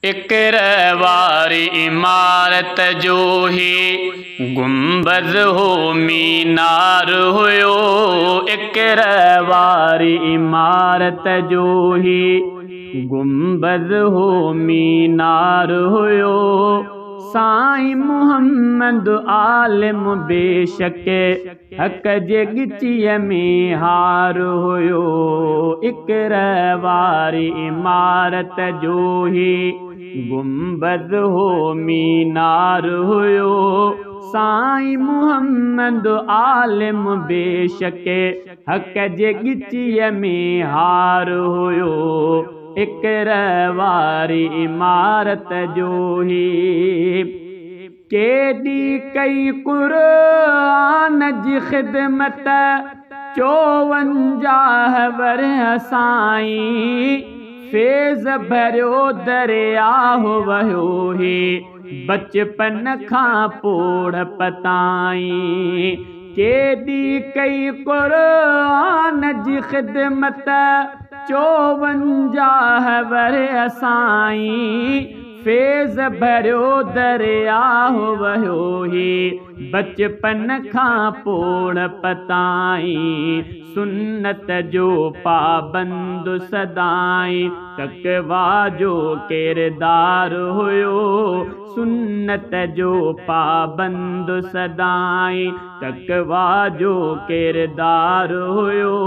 इकरा वारी इमारत जो ही गुंबद हो मीनार हुयो। इकरा वारी इमारत जो ही गुंबद हो मीनार हुयो। साईं मुहम्मद आलिम बेशक हक जे गिचीअ में हार हुयो। इकरा वारी इमारत जो ही गुंबद हो मीनार हुयो। साईं मुहम्मद आलिम बेशक हक जे गिचीअ में हार हुयो। इकरा वारी इमारत जो ही केडी कई क़ुरान जी ख़िदमत 54 वरह साईं फैज़ भरियो दरिया वयो ही बचपन खां पोढ़ पताईं। केडी कई क़ुरान जी ख़िदमत 54 वरह साईं फैज़ भरियो दरिया वयो ही बचपन खां पोढ़ पताईं। सुन्नत जो पाबंद सदाईं तक़वा जो किरदार हुयो। सुन्नत जो पाबंद सदाईं तक़वा जो किरदार हुयो।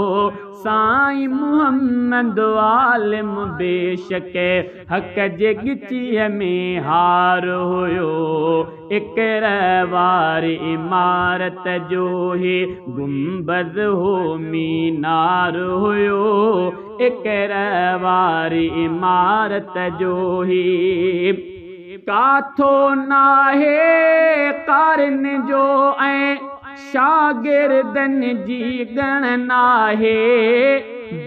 साईं मुहम्मद आलिम बेशक हक जे गिचीअ में हार हुयो। इकरा वारी इमारत जो ही गुंबद हो मीनार हुयो। इकरा वारी इमारत जो ही काथो नाहे क़ारिन जो ऐं शागिर्दन जी गणना है।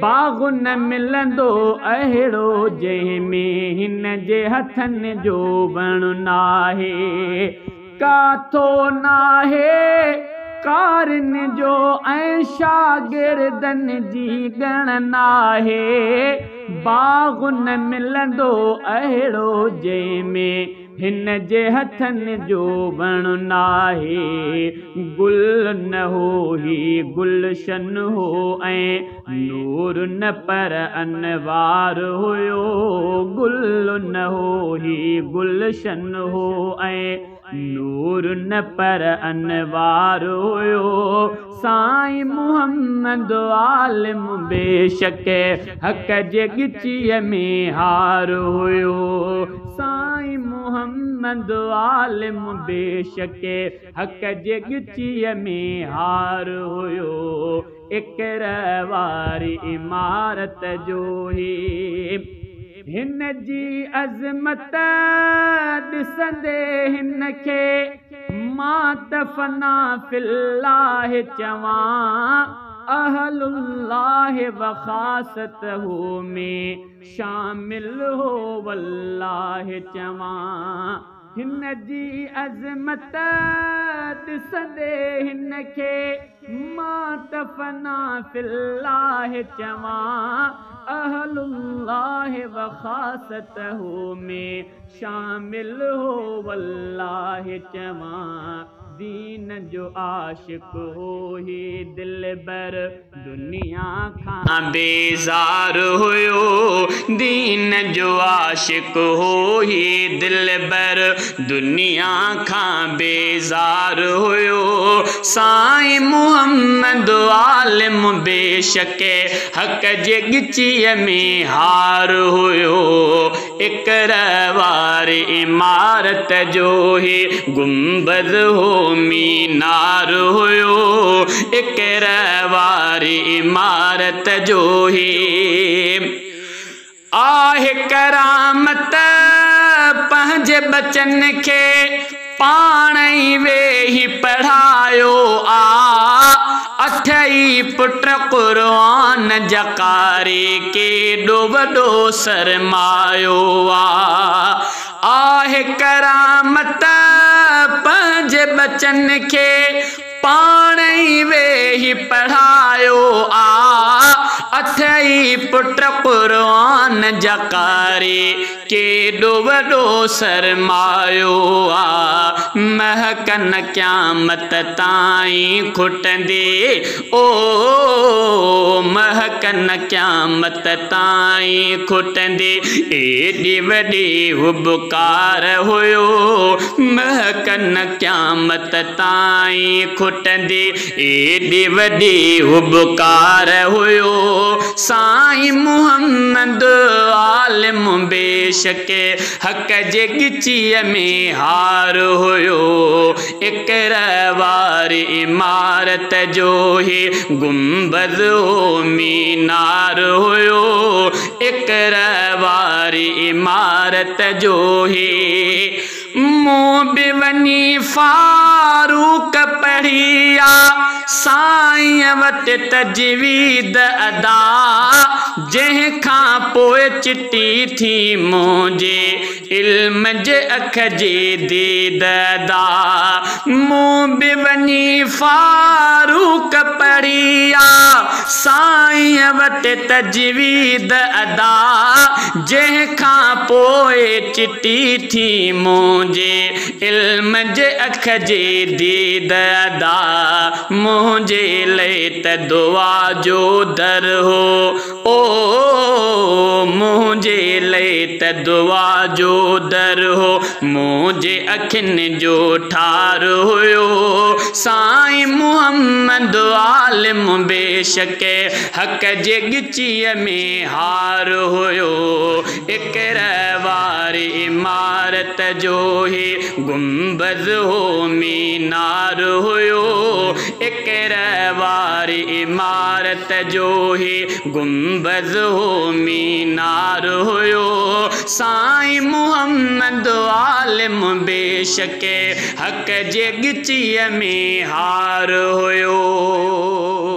बाग़ न मिलंदो अहिड़ो जंहिंमें हिन जे हथनि जो वण नाहे। काथो नाहे क़ारिन जो ऐं शागिर्दन जी गणना है। बाग़ न मिलंदो अहिड़ो जंहिंमें हिन जे हथनि जो वण नाहे। गुल न हो ही गुलशन हो ऐं नूर न पर अनवार हुयो। गुल न हो ही गुलशन हो ऐं नूर न पर अनवार हुयो। साईं मुहम्मद आलिम बेशक हक जे गिचीअ में हार हुयो। साईं मुहम्मद आलिम बेशक हक जे गिचीअ में हार हुयो। इकरा वारी इमारत जो ही हिन जी अज़मत ॾिसंदे हिन खे मां त फ़ना फ़िल्लाह चवां। अहलुल्लाह व ख़ासतहू में शामिल हो वल्लाह चवां। हिन जी अज़मत ॾिसंदे हिन खे मां त फ़ना फ़िल्लाह चवां। अहलुल्लाह व ख़ासतहू में शामिल हो वल्लाह चवां। दीन जो आशिक हो ही दिलबर दुनिया खां बेज़ार हुयो। दीन जो आशिक हो ही दिलबर दुनिया खां बेज़ार हुयो। साईं मुहम्मद आलिम बेशक हक जे गिचीअ में हार हुयो। इकरा वारी इमारत जो ही गुंबद हो मीनार हुयो। इकरा वारी इमारत जो ही आहे करामत पंहिंजे बचन खे पाण ई वेही पढ़ायो आ। अठई पुट क़ुरान जा कारी केॾो वॾो सरमायो आहे करामत पंहिंजे बचन खे पाण ई वेही पढ़ायो आ। अथई पुट क़ुरान जा कारी केॾो वॾो सरमायो आ महकन क़यामत ताईं खुटंदे ओ महकन क़यामत ताईं खुटंदे एॾी वॾी हुबकार हुयो महकन क़यामत ताईं खुटंदे एॾी वॾी हुबकार हुयो साईं मुहम्मद आलिम बेशक हक़ जे गिचीअ में हार हुयो इकर वारी इमारत जो ही गुंबद हो मीनार हुयो इकर वारी इमारत जो ही मूं बि वञी फारूक पढ़िया साईं वटि तजवीद अदा जंहिंखां पोइ चिटी थी मुंहिंजे इल्म जे अख जे दीद अदा मूं बि वञी फारूक पढ़िया साईं वटि तजवीद अदा जंहिंखां पोइ चिटी थी मुंहिंजे इल्म जे अख जे दीद अदा मुंहिंजे लाइ त दुआ जो दर हो ओ मुंहिंजे लाइ त दुआ जो दर हो मुंहिंजे अखियुनि जो ठार हुयो साईं मुहम्मद आलिम बेशक हक़ जे गिचीअ में हार हुयो इकर वारी इमारत जो ही गुंबद हो मीनार हुयो इकर वारी इमारत जो ही गुंबद हो मीनार हुयो साईं मुहम्मद आलिम बेशक हक़ जे गिचीअ में हार हुयो।